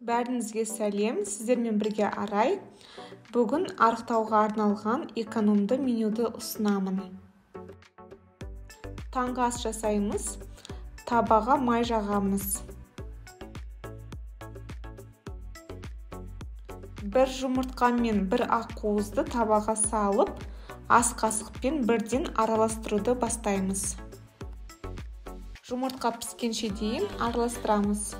Бәріңізге сәлем, сіздермен бірге Арай. Бүгін арықтауға арналған экономды менюді ұсынамын. Таңғы ас жасаймыз, табаға май жағамыз. Бір жұмыртқа мен бір ақ қуызды табаға салып, ас қасықпен бірден араластыруды бастаймыз. Жұмыртқа піскенше дейін араластырамыз.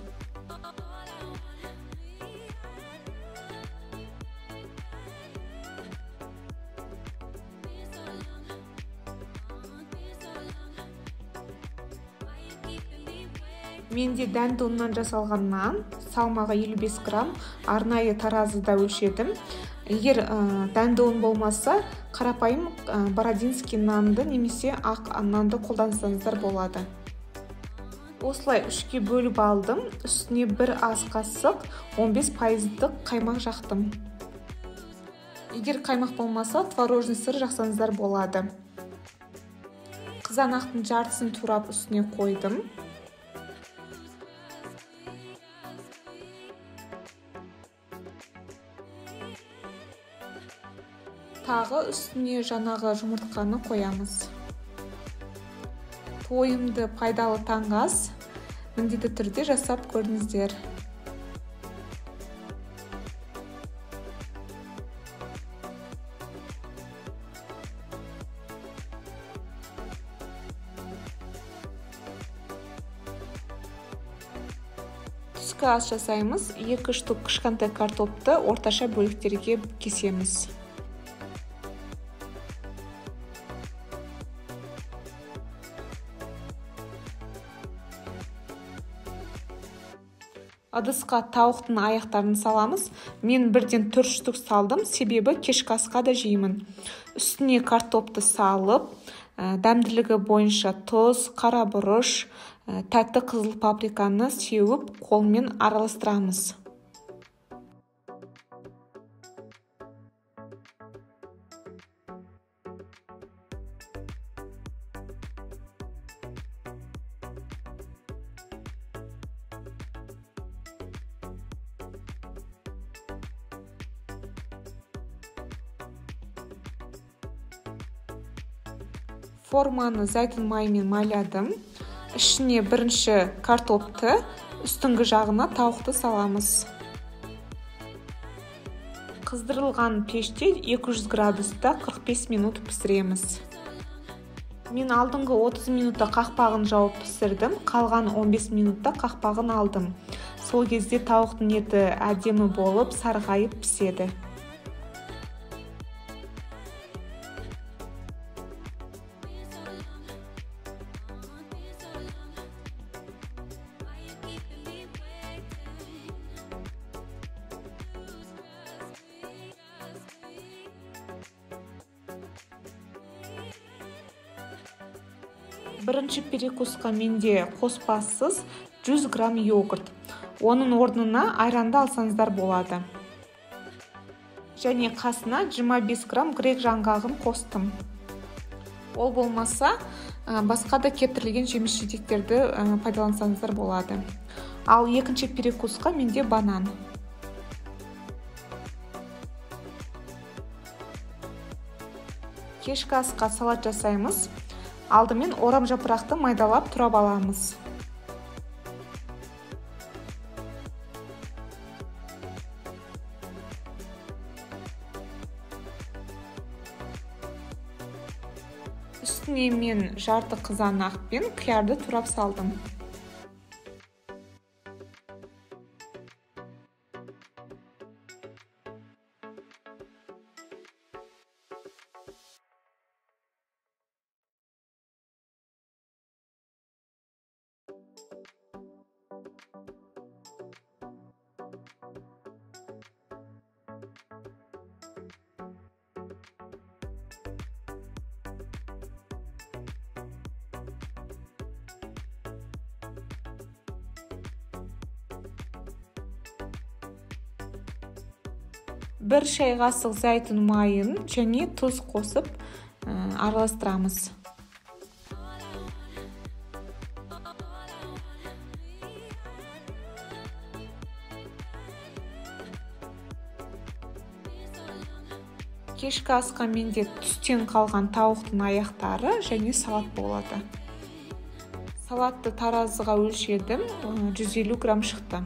Менде дәнді ұннан жасалған нан, салмағы 55 грамм, арнайы таразыда өлшедім. Егер дәнді ұн болмаса, қарапайым бородинский нанды немесе ақ нанды қолдансаңыздар болады. Осылай үшке бөліп алдым, үстіне бір ас қасық 15% қаймақ жақтым. Егер қаймақ болмаса, творожный сыр жақсаңыздар болады. Қызанақтың жартысын турап үстіне қойдым. Тағы үстіне жаңағы жұмыртқаны қоямыз. Тойымды пайдалы таңғы ас міндетті түрде жасап көріңіздер. Түскі ас жасаймыз. 2 штук кішкентай картопты орташа бөліктерге кесеміз. Ыдысқа тауықтың аяқтарын саламыз. Мен бірден 4 штук салдым, себебі кешкі асқа да жеймін. Үстіне картопты салып, дәмділігі бойынша тұз, қара бұрыш, тәтті қызыл паприканы сеуіп, қолмен араластырамыз. Форманы зәйтүн майымен майладым. Ішіне бірінші картопты, үстіңгі жағына тауықты саламыз. Қыздырылған пеште 200 градуста 45 минут пісіреміз. Мен алдыңғы 30 минутта қақпағын жауып пісірдім, қалған 15 минутта қақпағын алдым. Сол кезде тауықтың еті әдемі болып, сарғайып піседі. Бірінші перекусқа менде қоспасыз 100 грамм йогурт. Оның орнына айранды алсаңыздар болады. Және қасына 25 грамм грек жаңғағын қостым. Ол болмаса, басқа да кептірілген жеміс-жидектерді пайдалансаңыздар болады. Ал екінші перекусқа менде банан. Кешкі асқа салат жасаймыз. Алдымен орам жапырақты майдалап турап аламыз. Үстіне мен жарты қызанақ пен қиярды турап салдым. Бір шай қасық зәйтүн майын және тұз қосып араластырамыз. Кешкі асқа менде түстен қалған тауықтың аяқтары және салат болады. Салатты таразыға өлшедім, 150 грамм шықты.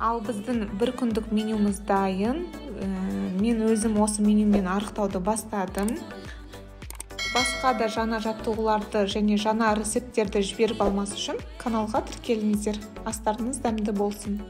Ал біздің бір күндік менюмыз дайын. Мен өзім осы менюмен арықтауды бастадым. Басқа да жаңа жаттығуларды және жаңа рецепттерді жіберіп алмас үшін каналға тіркеліңіздер. Астарыңыз дәмді болсын.